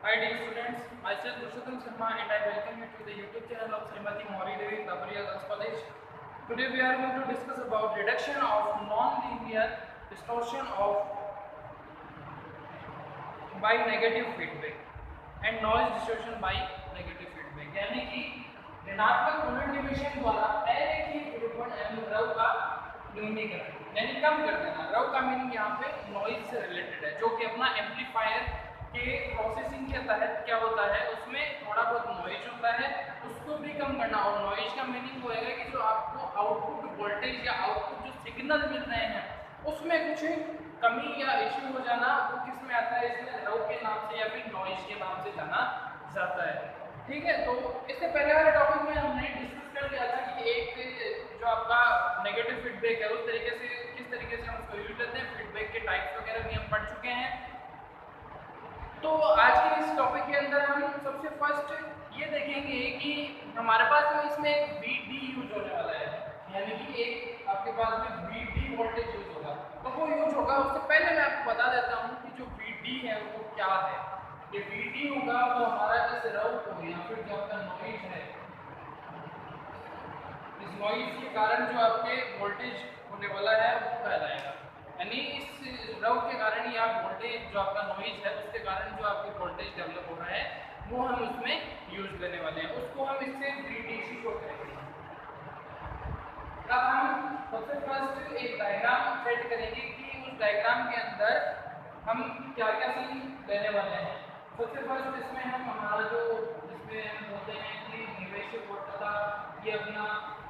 Hi dear students, myself Purushottam Sharma and I welcome you to the YouTube channel of Srimati Mauri Devi Babariya Girls College. Today we are going to discuss about reduction of non-linear distortion of by negative feedback and noise distortion by negative feedback. यानी कि ऋणात्मक पुनर्निवेशन द्वारा अरेखीय विरूपण एवं रव का न्यूनीकरण यानी कम कर देना। रव का मीनिंग यहाँ पे नॉइज से रिलेटेड है, जो कि अपना एम्पलीफायर के प्रोसेसिंग के तहत क्या होता है, उसमें थोड़ा बहुत नॉइज होता है, उसको भी कम करना। और नॉइज का मीनिंग होएगा कि जो आपको आउटपुट वोल्टेज या आउटपुट जो सिग्नल मिल रहे हैं उसमें कुछ कमी या इश्यू हो जाना, वो किस में आता है, इसमें रव के नाम से या फिर नॉइज के नाम से जाना जाता है। ठीक है, तो इससे पहले वाले टॉपिक में हमने डिस्कस कर लिया था कि एक जो आपका नेगेटिव फीडबैक है उस तरीके से किस तरीके से हम उसको यूज लेते हैं, फीडबैक के टाइप्स वगैरह भी हम पढ़ चुके हैं। तो आज के इस टॉपिक के अंदर हम सबसे फर्स्ट ये देखेंगे कि हमारे पास में इसमें एक VD यूज होने वाला है, यानी कि एक आपके पास में VD वोल्टेज यूज होगा। तो वो यूज होगा, उससे पहले मैं आपको बता देता हूँ कि जो VD है वो क्या है। ये VD होगा वो हमारा इस रव को या फिर जो आपका नॉइज है, इस नॉइज के कारण जो आपके वोल्टेज होने वाला है वो कहलाएगा। यानी इस रव के कारण ही आप वोल्टेज जो आपका नॉइज है उसके कारण जो आपके वोल्टेज डेवलप हो रहा है वो हम उसमें यूज करने वाले हैं, उसको हम इससे VDC को करेंगे। अब हम सबसे फर्स्ट एक डायग्राम सेट करेंगे कि उस डायग्राम के अंदर हम क्या क्या सीन लेने वाले हैं। सबसे फर्स्ट इसमें हम हमारा जो जिसमें हम बोलते हैं कि निवेश वोल्ट था, ये अपना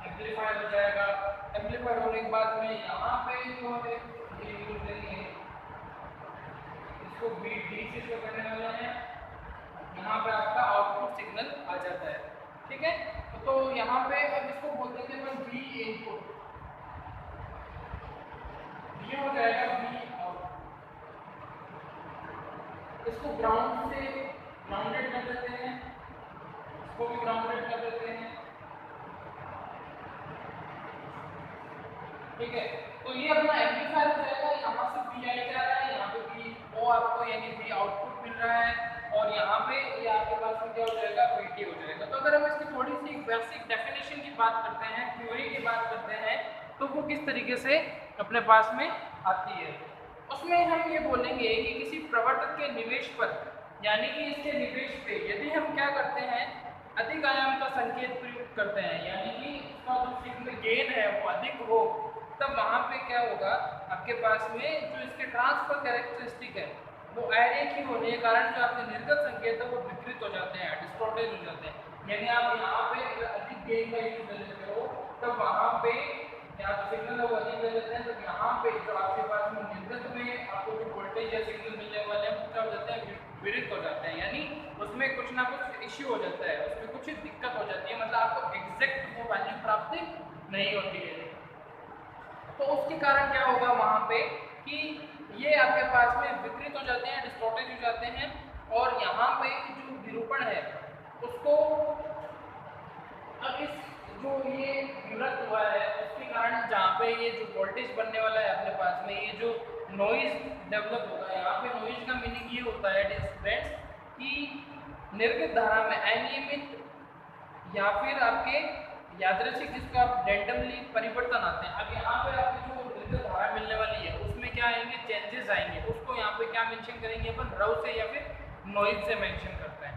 एम्पलीफायर हो जाएगा। एम्पलीफायर होने के बाद में यहाँ पे जो हम ये यूज करेंगे इसको VDC शो करने वाले हैं। यहाँ पे आपका आउटपुट सिग्नल आ जाता है। ठीक है, तो यहाँ पे अब इसको बोलते हैं अपन V इनपुट, ये हो जाएगा V आउट। इसको ग्राउंड से ग्राउंडेड कर देते हैं, इसको भी ग्राउंडेड कर देते हैं। ठीक है, तो ये अपना एम्पलीफायर हो जाएगा। यहाँ से VI जा रहा है, यहाँ पे VO आपको यानी V आउटपुट मिल रहा है, और यहाँ पे ये आपके पास में क्या हो जाएगा, VT हो जाएगा। तो अगर हम इसकी थोड़ी सी बेसिक डेफिनेशन की बात करते हैं, थ्योरी की बात करते हैं, तो वो किस तरीके से अपने पास में आती है, उसमें हम ये बोलेंगे कि किसी प्रवर्तक के निवेश पर यानी कि इसके निवेश पे यदि हम क्या करते हैं, अधिक आयाम का संकेत प्रयुक्त करते हैं, यानी कि इसका जो सिग्नल गेन है वो अधिक हो, तब वहाँ पे क्या होगा, आपके पास में जो इसके ट्रांसफर कैरेक्टरिस्टिक है वो अरेखीय होने के कारण जो आपके निर्गत संकेत है वो विकृत हो जाते हैं, डिस्टॉर्टेड हो जाते हैं। यानी आप यहाँ पे अधिक गेन का यूज कर लेते हो, तब वहाँ पे यहाँ सिग्नल वो अधिक ले लेते हैं, तो यहाँ पे जो आपके पास में निर्गत में आपको जो वोल्टेज या सिग्नल मिलने वाले हैं वो क्या हो जाते हैं, विकृत हो जाते हैं। यानी उसमें कुछ ना कुछ इश्यू हो जाता है, उसमें कुछ दिक्कत हो जाती है, मतलब आपको एग्जैक्ट वो वैल्यू प्राप्त नहीं होती है। तो उसके कारण क्या होगा वहाँ पे कि ये आपके पास में विकृत हो जाते हैं, डिस्टॉर्टेड हो जाते हैं, और यहाँ पे जो विरूपण है उसको अब इस जो ये विवृत हुआ है उसके कारण जहाँ पे ये जो वोल्टेज बनने वाला है अपने पास में, ये जो नॉइज डेवलप होगा, यहाँ पे नॉइज का मीनिंग ये होता है स्टूडेंट्स कि निर्गत धारा में अनियमित या फिर आपके यादृच्छिक जिसको आप रैंडमली परिवर्तन आते हैं। अब यहाँ पे आपको जो निर्गत धारा मिलने वाली है उसमें क्या आएंगे, चेंजेस आएंगे, उसको यहाँ पे क्या मेंशन करेंगे अपन, रव से या फिर नॉइज से मेंशन करते हैं।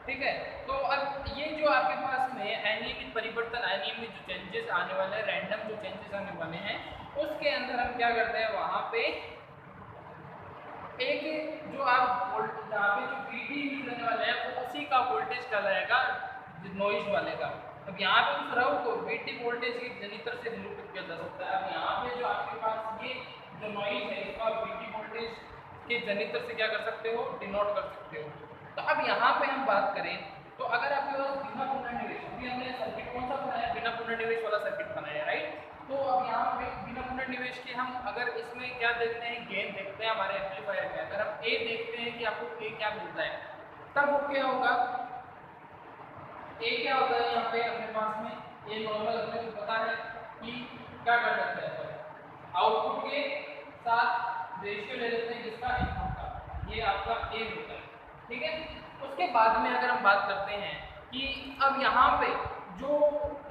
ठीक है, तो अब ये जो आपके पास में अनियमित परिवर्तन, अनियमित जो चेंजेस आने वाले हैं, रैंडम जो चेंजेस आने वाले हैं, उसके अंदर हम क्या करते हैं, वहाँ पे एक जो आप जहाँ पे जो VD यूज करने वाले हैं वो उसी का वोल्टेज कहलाएगा नॉइज वाले का। अब यहाँ पे उस रव को VT वोल्टेज के जनित्र से निरूपित किया जा सकता है। अब यहाँ पे जो आपके पास ये जो नॉइज है इसका VT वोल्टेज के जनित्र से क्या कर सकते हो, डिनोट कर सकते हो। तो अब यहाँ पे हम बात करें तो अगर आपके पास बिना पुनर्निवेश, अभी हमने सर्किट कौन सा बनाया, बिना पुनर्निवेश वाला सर्किट बनाया, राइट। तो अब यहाँ पे बिना पुनर्निवेश के हम अगर इसमें क्या देखते हैं, गेन देखते हैं हमारे एम्पलीफायर में, अगर हम A देखते हैं कि आपको A क्या मिलता है, तब वो क्या होगा, A क्या होता है यहाँ पे अपने पास में, A नॉर्मल अपने को पता है कि क्या कर सकते हैं, आउटपुट के साथ रेशियो ले लेते हैं जिसका इनपुट का, ये आपका A होता है। ठीक है, उस उसके बाद में अगर हम बात करते हैं कि अब यहाँ पे जो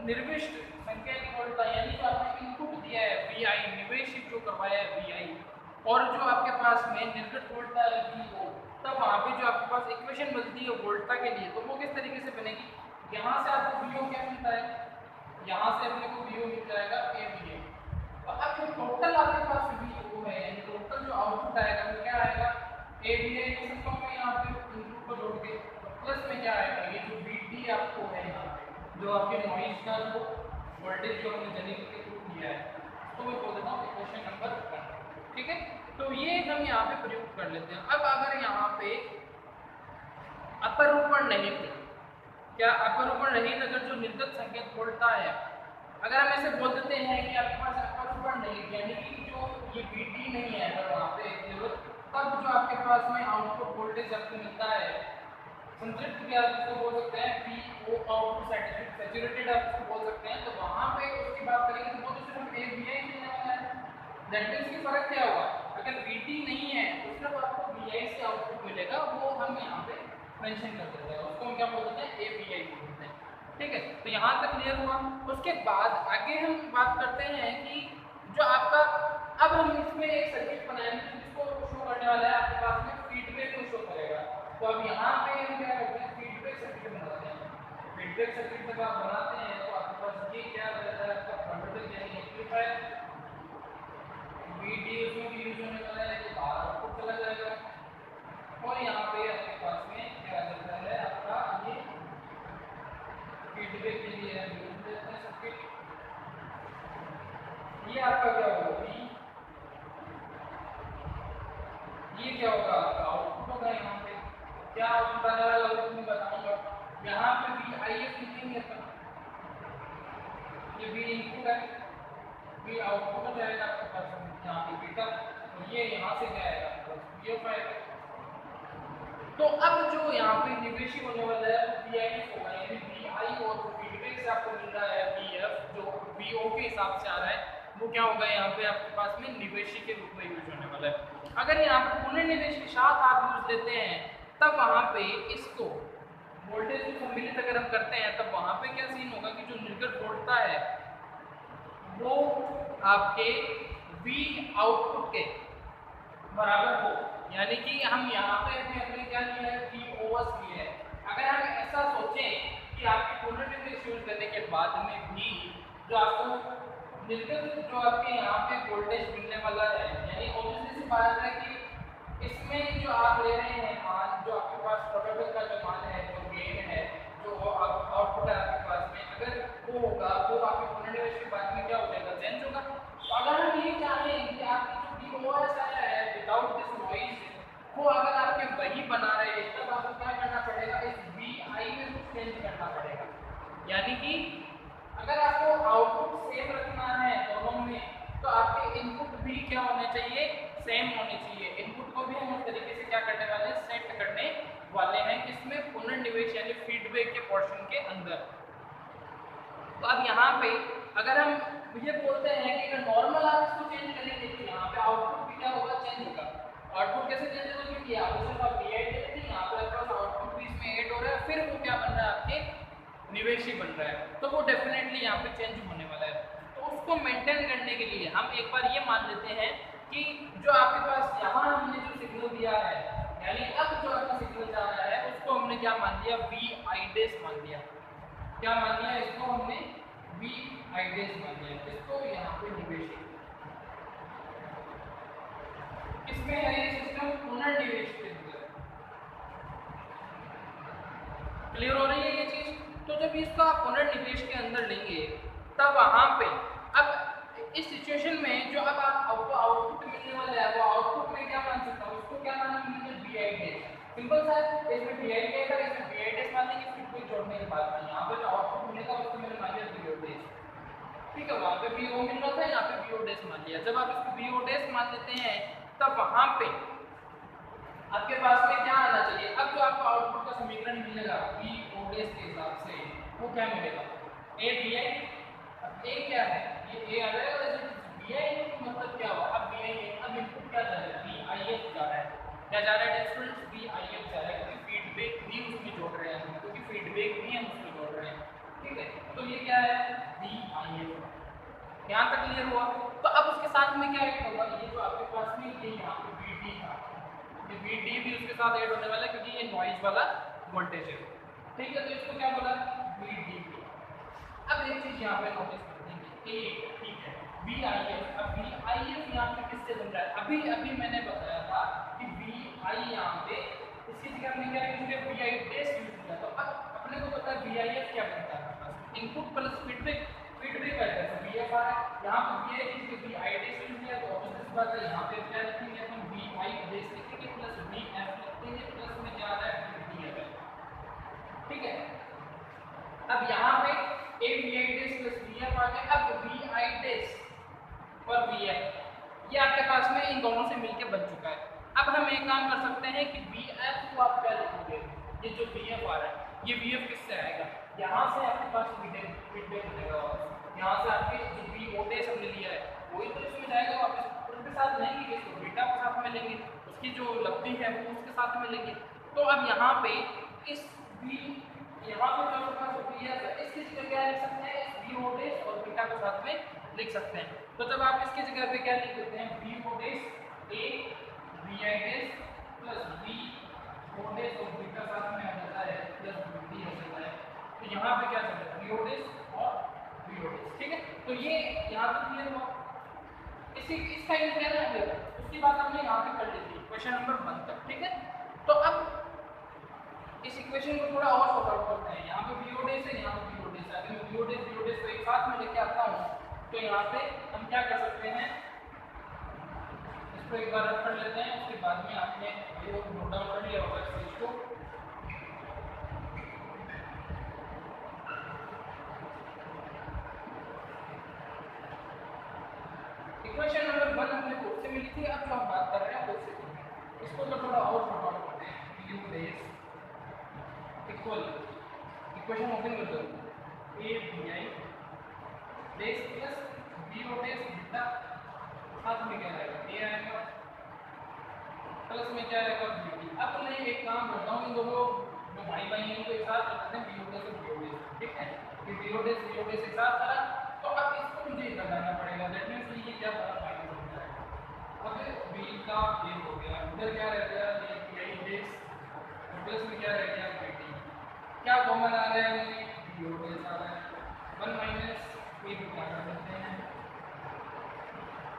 निर्विष्ट संकेत वोल्टा यानी जो आपने इनपुट दिया है वी आई, निवेशित जो करवाया है वी आई, और जो आपके पास में निर्गत वोल्टा है वी ओ, तब वहाँ पे जो आपके पास इक्वेशन बनती है वोल्टा के लिए, तो वो किस तरीके से बनेगी? यहाँ से आपको वी ओ क्या मिलता है, यहाँ से अपने को वी ओ मिल जाएगा ए वी ए, और अब जो टोटल आपके पास वी ओ है यानी टोटल जो आउटपुट आएगा वो क्या आएगा? ए वी ए लिख सकता हूँ मैं यहाँ पे इनपुट को जोड़ के, प्लस में क्या आएगा? ये जो वी डी आपको है यहाँ पे जो आपके नॉइज का जो वोल्टेज जो हमने जनरेटर के थ्रू दिया है, तो मैं बोल देता हूँ इक्वेशन नंबर 1, ठीक है। तो ये हम यहाँ पे प्रयुक्त कर लेते हैं। अब अगर यहाँ पे अपरूपण रहित, क्या अपरूपण रहित अगर जो निर्गत संकेत वोल्टा है, अगर हम ऐसे बोल देते हैं कि आपके पास अपरूपण रहित यानी कि जो ये VT नहीं है अगर वहाँ पे केवल, तब जो आपके पास में आउटपुट वोल्टेज आपको मिलता है संतृप्त, क्या इसको बोल सकते हैं PO आउटपुट सैचुरेटेड आप इसको बोल सकते हैं, तो वहाँ पे उसकी बात करेंगे तो वो तो सिर्फ एक VI मिलने वाला है। दैट मींस कि फर्क क्या होगा, अगर VT नहीं है तो सिर्फ आपको VI से आउटपुट मिलेगा, वो हम यहाँ पे मेंशन कर देते हैं, उसको हम क्या बोल देते हैं AVI बोलते हैं, ठीक है। तो यहाँ तक क्लियर हुआ। उसके बाद आगे हम बात करते हैं कि जो आपका, अब हम इसमें एक सर्किट बनाएंगे जिसको शो करने वाला है आपके पास में फीडबैक को शो करेगा। तो अब यहाँ पे हम क्या करते हैं, फीडबैक सर्किट बनाते हैं। फीडबैक सर्किट जब आप बनाते हैं तो आपके पास ये क्या रहता है, आपका कन्वर्टर यानी एम्पलीफायर, VD उसमें भी यूज होने वाला है, ये बाहर आउटपुट चला जाएगा, और यहाँ पे आपके पास में क्या रहता है आपका ये फीडबैक के लिए यूज करते हैं सर्किट। ये आपका क्या होगा, ये क्या होगा आपका आउटपुट होगा। यहाँ पे क्या आउटपुट आने वाला है मैं बताऊंगा। यहाँ पे भी IF लिखेंगे अपन, ये भी इनपुट है, भी आउटपुट हो जाएगा आपके पास यहाँ पे बीटा, और ये यहाँ से क्या आएगा VF आएगा। तो अब जो यहाँ पे निवेशी होने वाला है वो VIF होगा, यानी VI और फीडबैक से आपको मिल रहा है VF जो VO के हिसाब से आ रहा है, वो क्या होगा यहाँ पे आपके पास में निवेशी के रूप में यूज होने वाला है। अगर यहाँ पे पुनर्निवेश के साथ आप यूज लेते हैं तब वहाँ पे इसको वोल्टेज को सम्मिलित अगर हम करते हैं तब वहाँ पे क्या सीन होगा कि जो निर्गत वोल्टता है वो आपके V आउटपुट के बराबर हो, यानी कि हम यहाँ पे अपने क्या लिया है POS लिया है। अगर हम ऐसा सोचें कि आपके पुनर्निवेश यूज करने के बाद में भी जो आपको निर्गत जो आपके यहाँ पे वोल्टेज मिलने वाला है, यानी ऑब्वियसली सी बात है कि इसमें जो आप ले रहे हैं मान, जो आपके पास प्रोटोकॉल का जो मान है, जो गेन है, जो आउटपुट है आपके पास में, अगर वो होगा तो आपके पुनर्निवेश के बाद में क्या हो जाएगा, चेंज होगा। तो अगर हम ये चाहें कि आपकी जो POS आया है विदाउट दिस नॉइज, वो अगर आपके वही बना रहे हैं तब आपको क्या करना पड़ेगा, इस VI में कुछ चेंज करना पड़ेगा। यानी कि अगर आपको आउटपुट सेम रखना है दोनों में तो आपके इनपुट भी क्या होने चाहिए, सेम होने चाहिए। इनपुट को भी हम उस तरीके से क्या करने वाले हैं, सेट करने वाले हैं, किसमें, पुनर्निवेश यानी फीडबैक के पोर्शन के अंदर। तो अब यहाँ पे अगर हम ये बोलते हैं कि अगर नॉर्मल आप इसको चेंज करेंगे तो यहाँ पे आउटपुट भी क्या होगा, चेंज होगा। आउटपुट कैसे चेंज होगा, क्योंकि यहाँ पे सिर्फ आप VI देखते हैं, यहाँ पे आपके पास आउटपुट भी इसमें ऐड हो रहा है, फिर वो क्या बन रहा है, आपके निवेशी बन रहा है, तो वो डेफिनेटली यहाँ पे चेंज होने वाला है। तो उसको मेंटेन करने के लिए हम एक बार ये मान लेते हैं कि जो आपके पास यहाँ हमने जो सिग्नल दिया है, यानी अब जो आपका सिग्नल जा रहा है उसको हमने क्या मान लिया, VI' मान लिया। क्या मान लिया इसको हमने, VI' मान लिया। इसको यहाँ पे निवेशी इसमें है ये सिस्टम पुनर्निवेश के अंदर। क्लियर हो रही है ये चीज? तो जब इसको आप पुनर्निवेश के अंदर लेंगे तब वहां पे अब इस सिचुएशन में जो अब आपको आउटपुट मिलने वाला है वो आउटपुट में क्या मान सकता हूँ, उसको क्या मानेंगे, VI'। सिंपल सा है, इसमें VI' का इसमें VI' मान लेंगे, फिर कोई जोड़ने के बाद में यहाँ पे जो आउटपुट मिलेगा उसको मैंने मान लिया VO', ठीक है। वहाँ पे VO मिल रहा था, यहाँ पे VO' मान लिया। जब आप इसको VO' मान लेते हैं तब वहां पे आपके पास में क्या आना चाहिए, अब जो आपको आउटपुट का समीकरण मिलेगा VO' के हिसाब से वो क्या मिलेगा, AVI। अब A क्या है, ये A आ रहा है, और VI मतलब क्या हुआ, अब VI अब इनपुट क्या जा रहा है, VIF जा रहा है, क्या जा रहा है स्टूडेंट्स, VIF जा रहा है, क्योंकि फीडबैक भी जोड़ रहे हैं हम, क्योंकि फीडबैक भी हम उसमें जोड़ रहे हैं, ठीक है। तो ये क्या है, VIF। यहाँ तक क्लियर हुआ। तो अब उसके साथ में क्या ऐड होगा, ये जो आपके पास में ये यहाँ पे VD था, ये VD भी उसके साथ ऐड होने वाला है, क्योंकि ये नॉइज वाला वोल्टेज है, ठीक है। तो इसको क्या बोला, VD। अब एक चीज यहाँ पे नोटिस करते हैं कि ठीक है VIF, अब VIF यहाँ पे किससे बन रहा है, अभी अभी मैंने बताया था कि VI यहाँ पे इसकी जगह हमने क्या यूज किया, VI टेस्ट यूज किया। तो अब अपने को पता है VIF क्या बनता है, इनपुट प्लस फीडबैक, फीडबैक है जैसे VF आ रहा है, यहाँ पे VI की VI टेस्ट यूज किया, तो ऑब्वियस बात है यहाँ पे क्या लिखेंगे हम, VI टेस्ट लिखेंगे प्लस VF लिखेंगे, प्लस में क्या आ रहा है VF, ठीक है। अब यहाँ पे एक VI टेस्ट प्लस VF आ गया। अब VI टेस्ट और VF ये आपके पास में इन दोनों से मिलके बन चुका है। अब हम एक काम कर सकते हैं कि VF को आप क्या लिखोगे, ये जो VF आ रहा है, ये VF किससे आएगा, यहाँ से आपके पास फीडबैक मिलेगा, यहाँ से आपके जो VO टेस्ट हमने लिया है वही तो इसमें जाएगा वापस, उसके साथ लेंगे इसको बीटा के साथ में लेंगे, उसकी जो लब्धी है वो उसके साथ में लेंगे। तो अब यहाँ पे इस यहाँ पे जो आपके पास VF है इसकी जगह क्या लिख सकते हैं, VO टेस्ट और बीटा के साथ में लिख सकते हैं। तो जब आप इसकी जगह पे क्या लिख देते हैं, VO test A VI test plus VO test और बीटा साथ में आ जाता है प्लस VD हो जाता है। तो यहाँ पे क्या चलेगा, VO टेस्ट और VO टेस्ट, ठीक है। तो ये यहाँ तक क्लियर हुआ। इसका यूज क्या है, उसकी बात हमने यहाँ पे कर ली थी क्वेश्चन नंबर 1 तक, ठीक है। तो अब इस इक्वेशन को थोड़ा और सॉर्ट आउट करते हैं। यहाँ पे VO टेस्ट है, यहाँ पे VO टेस्ट है। अगर मैं VO टेस्ट को एक साथ में लेके आता हूँ तो यहाँ पे हम क्या कर सकते हैं, इसको एक बार रख कर लेते हैं, उसके बाद में आपने ये नोट डाउन कर लिया होगा इस चीज को। इक्वेशन नंबर 1 हमने खुद से मिली थी, अब जो हम बात कर रहे हैं उससे इसको तो थोड़ा और सॉर्ट आउट करते हैं। VO test equal, equation open कर दो, A VI test plus VO test beta साथ में क्या आएगा, A आएगा प्लस में क्या आएगा VD। अब मैं एक काम करता हूँ, इन दोनों जो भाई भाई हैं इनको एक साथ रखते हैं, VO टेस्ट और VO टेस्ट, ठीक है। ये VO टेस्ट एक साथ आ रहा, तो अब इसको मुझे लगाना पड़ेगा, दैट मींस ये क्या बड़ा फाइनल हो जाएगा। अब V का ये हो गया, इधर क्या रह गया, ये VI टेस्ट और प्लस में क्या रह गया VD। क्या कॉमन आ रहा है, VO टेस्ट आ रहा है, 1 माइनस A बीटा कर देते हैं,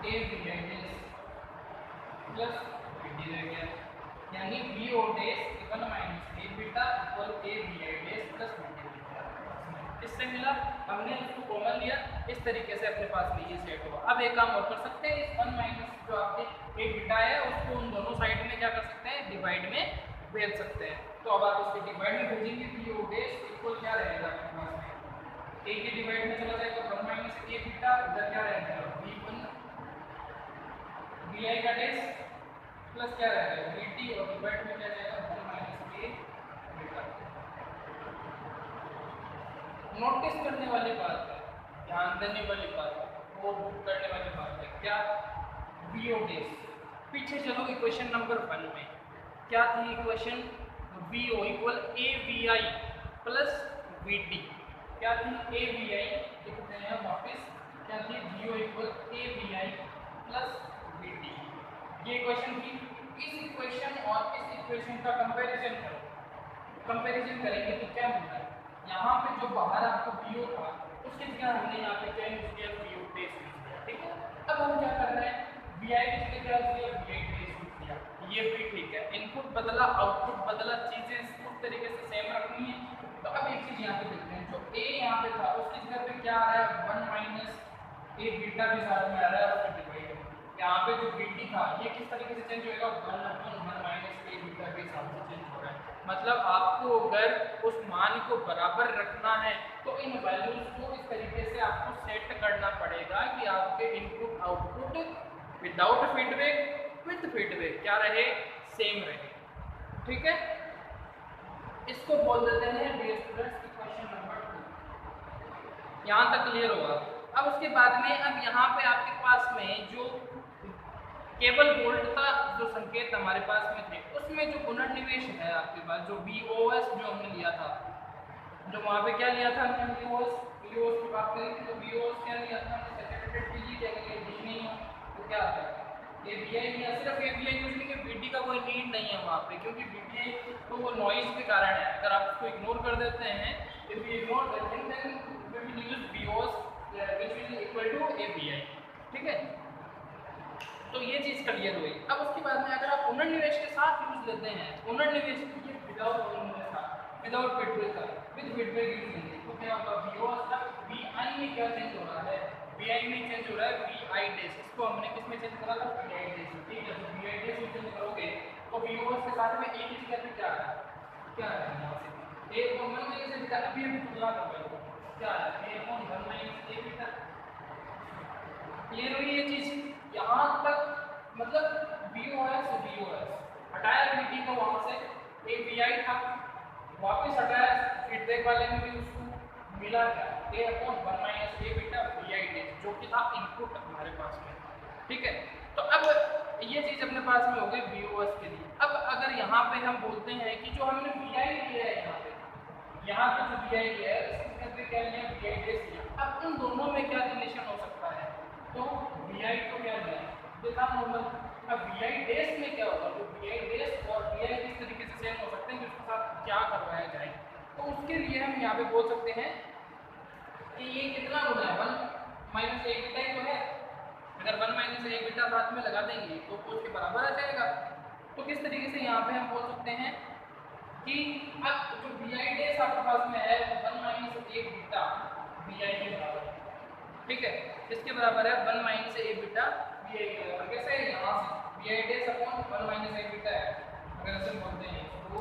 A VI test plus VD रह गया, यानी VO test 1 minus A beta equal A VI test plus VD beta. इससे मिला, हमने इसको कॉमन लिया, इस तरीके से अपने पास में ये सेट होगा। अब एक काम और कर सकते हैं, इस 1 माइनस जो आपके A बीटा है उसको उन दोनों साइड में क्या कर सकते हैं, डिवाइड में भेज सकते हैं। तो अब आप इसके डिवाइड में भेजेंगे, VO टेस्ट इक्वल क्या रहेगा आपके पास में, A के डिवाइड में चला जाएगा 1 माइनस A बीटा, इधर क्या रहेगा V1 VI का टेस्ट प्लस क्या रहेगा VT और डिवाइड में क्या जाएगा 1 माइनस A बीटा। नोटिस करने वाली बात है, ध्यान देने वाली बात है, वो करने वाली बात है क्या, VO टेस्ट। पीछे चलो इक्वेशन नंबर 1 में क्या थी equation, VO equal A VI plus VD, क्या थी A VI लिखते हैं वापस, क्या थी VO equal A VI plus VD, ये इक्वेशन थी। इस इक्वेशन और इस इक्वेशन का कंपैरिजन करो, कंपैरिजन करेंगे तो क्या मिलता है, यहाँ पे जो बाहर आपको VO था उसकी जगह हमने यहाँ पे क्या यूज किया, VO टेस्ट यूज किया, ठीक है। अब हम क्या कर रहे हैं, VI की जगह क्या यूज किया, VI टेस्ट यूज किया, ये भी ठीक है। इनपुट बदला आउटपुट बदला, चीजें उस तरीके से सेम रखनी है। तो अब एक चीज यहाँ पे देखते हैं, जो A यहाँ पे था उसकी जगह पे क्या आ रहा है, 1 माइनस A बीटा भी साथ में आ रहा है और फिर डिवाइड। यहाँ पे जो VD था ये किस तरीके से चेंज होएगा, 1/1 माइनस A बीटा के साथ में चेंज हो रहा है। मतलब आपको अगर उस मान को बराबर रखना है तो इन वैल्यूज को इस तरीके से आपको सेट करना पड़ेगा कि आपके input output without feedback with feedback क्या रहे, सेम रहे, ठीक है। इसको बोल देते हैं डियर स्टूडेंट्स इक्वेशन नंबर 2। यहाँ तक क्लियर होगा। अब उसके बाद में अब यहाँ पे आपके पास में जो केवल वोल्टता जो संकेत हमारे पास में थे उसमें जो पुनर्निवेश है आपके पास, जो VOS जो हमने लिया था, जो वहाँ पे क्या लिया था हमने VOS की बात करी थी, तो VOS क्या लिया था हमने, सैचुरेटेड पीजी क्या लिया, कुछ नहीं हो तो क्या आता है ABI लिया, सिर्फ ABI यूज लेंगे, VD का कोई नीड नहीं है वहाँ पे, क्योंकि VD तो वो नॉइज के कारण है, अगर आप उसको इग्नोर कर देते हैं, if we ignore that thing then we will use VOS which will equal to ABI, ठीक है। तो ये चीज क्लियर हुई। अब उसके बाद में अगर आप पुनर्निवेश के साथ यूज लेते हैं, पुनर्निवेश ये विदाउट पुनर्निवेश था, विदाउट फीडबैक था, विद फीडबैक यूज लेंगे तो क्या होगा, VOS का VI में क्या चेंज हो रहा है, VI में चेंज हो रहा है VI डैश, इसको हमने किस में चेंज करा था, VI डैश, ठीक है। तो VI डैश में चेंज करोगे तो VOS के साथ में एक ही जगह पे क्या है, क्या है यहाँ से एक को मन में से बेटा अभी तुलना कर लो, क्या है a अपॉन 1 माइनस a बेटा, क्लियर हुई ये चीज यहाँ तक, मतलब VOS हटाया VT को, वहां से एक VI था, वापस हटाया फीडबैक वाले में भी उसको मिला क्या a अपॉन 1 माइनस a बेटा VI डैश, जो कि था इनपुट हमारे पास में, ठीक है। तो अब ये चीज अपने पास में हो गई VOS के लिए। अब अगर यहाँ पे हम बोलते हैं कि जो हमने VI लिया है, यहाँ पे जो VI लिया है इसके अंदर क्या लिया, VI डैश लिया, अब उन दोनों में क्या रिलेशन हो सकता है, तो VI को क्या लिया देखा नॉर्मल, अब VI डैश में क्या होगा, तो VI डैश और VI किस तरीके से सेम हो सकते हैं कि उसके साथ क्या करवाया जाए, तो उसके लिए हम यहाँ पे बोल सकते हैं कि ये कितना गुना है, 1 माइनस a बीटा ही तो है, अगर 1 माइनस a बीटा साथ में लगा देंगे तो कुछ के बराबर आ जाएगा। तो किस तरीके से यहाँ पे हम बोल सकते हैं कि अब जो VI डैश आपके पास में है 1 माइनस a बीटा VI के बराबर, ठीक है, इसके बराबर है 1 माइनस a बीटा VI के बराबर, कैसे है यहाँ से VI dash upon 1 minus a beta है, अगर ऐसे बोलते हैं तो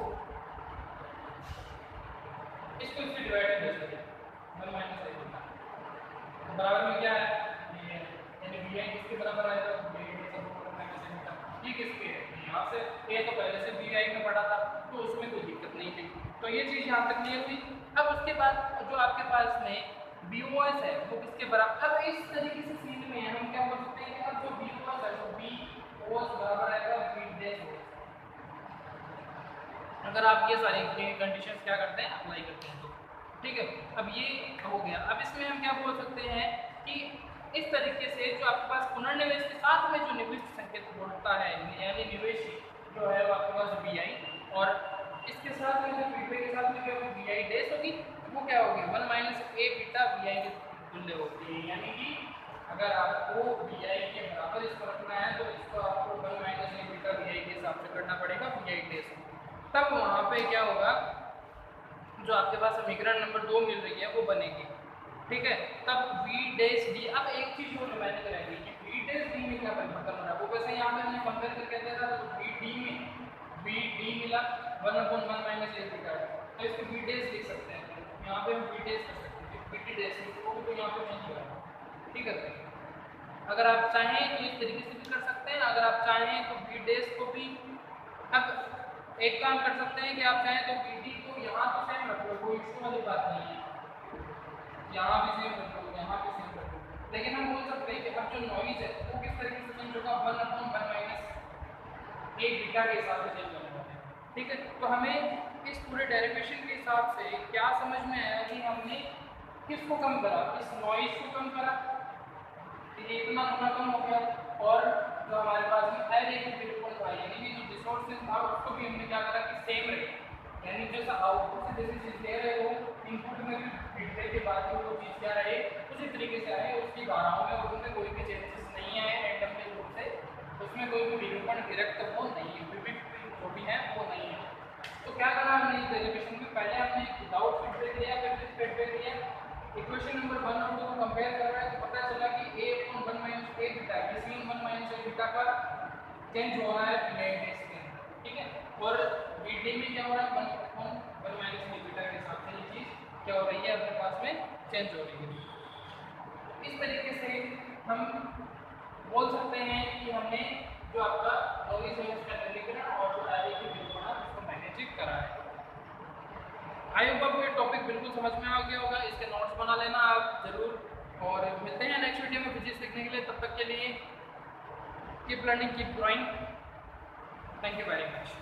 इसको इससे डिवाइड कर सकते हैं 1 माइनस a बीटा बराबर में क्या है, यानी VI किसके बराबर आएगा, VI dash upon 1 minus a beta, ठीक है, इसके यहाँ से a तो पहले से VI में पढ़ा था तो उसमें कोई दिक्कत नहीं थी, तो ये चीज यहाँ तक क्लियर हुई। अब उसके बाद जो आपके पास में VOS है वो किसके बराबर, अब इस तरीके से सीन में हम क्या बोल सकते हैं कि अब जो VOS है वो VOS बराबर आएगा V डैश, अगर आप ये सारी कंडीशंस क्या करते हैं अप्लाई करते हैं तो, ठीक है। अब ये हो गया। अब इसमें हम क्या बोल सकते हैं कि इस तरीके से जो आपके पास पुनर्निवेश के साथ में जो निविष्ट संकेत बोलता है, यानी निवेश जो है वो आपके पास VI, और इसके साथ में जो फीडबैक के साथ में जो VI डैश होगी वो क्या होगी 1 माइनस a बीटा VI के तुल्य होती है, यानी कि अगर आपको VI के बराबर इसको रखना है तो इसको आपको 1 माइनस a बीटा VI के हिसाब से करना पड़ेगा VI डैश, तब वहाँ पे क्या होगा, जो आपके पास समीकरण नंबर 2 मिल रही है वो बनेगी, ठीक है। तब V डैश D, अब एक चीज और मैंने कराई कि V डैश D में क्या परिवर्तन हो रहा है, वो वैसे यहाँ पे हमने कंपेयर करके दे रहा था, तो V D मिला 1 अपॉन 1 माइनस a बीटा, तो इसको V डैश लिख सकते हैं, यहाँ पे हम V डैश कर सकते हैं, VT डैश को भी तो यहाँ पे नहीं किया, ठीक है। अगर आप चाहें तो इस तरीके से भी कर सकते हैं, अगर आप चाहें तो V डैश को भी, अब एक काम कर सकते हैं कि आप चाहें तो VT को यहाँ तो सेम रख लो, कोई इश्यू वाली बात नहीं है, यहाँ भी सेम रख लो, यहाँ भी सेम रख लो, लेकिन हम बोल सकते हैं कि अब जो नॉइज है वो किस तरीके से चेंज होगा, 1 अपॉन 1 माइनस a बीटा के हिसाब से चेंज होगा, ठीक है। तो हमें इस पूरे डेरिवेशन के हिसाब से क्या समझ में आया कि हमने किसको कम करा, इस नॉइज को कम करा, ये इतना गुना कम हो गया, और जो हमारे पास में एरे की विरूपण था, यानी कि जो डिस्टॉर्शन था उसको भी हमने क्या करा कि सेम रहे, यानी जैसा आउटपुट से जैसी चीज दे रहे हो इनपुट में भी फीडबैक के बाद में वो चीज क्या रहे उसी तरीके से आए, उसकी धाराओं में उनमें कोई भी चेंजेस नहीं आए रैंडमली रूप से, उसमें कोई भी विरूपण डायरेक्ट वो नहीं है, विविध जो भी है वो नहीं है। तो क्या करा हमने इस डेरिवेशन में, पहले हमने विदाउट फीडबैक लिया, फिर विद फीडबैक लिया, इक्वेशन नंबर 1 और 2 को कंपेयर कर रहे हैं तो पता चला कि a upon 1 minus a beta, किसी 1 माइनस a बीटा का चेंज हो रहा है VI डैश के अंदर, ठीक है, और VD में क्या हो रहा है 1 अपॉन 1 माइनस a बीटा के हिसाब से ये चीज क्या हो रही है अपने पास में चेंज हो रही है। इस तरीके से हम बोल सकते हैं कि हमने जो आपका नॉइज है उसका समीकरण और जो एरे की विरूपण उसको मैनेज करा है। आई होप आपको ये टॉपिक बिल्कुल समझ में आ गया होगा, इसके नोट्स बना लेना आप जरूर, और मिलते हैं नेक्स्ट वीडियो में फिजिक्स सीखने के लिए, तब तक के लिए keep learning, keep growing. Thank you very much.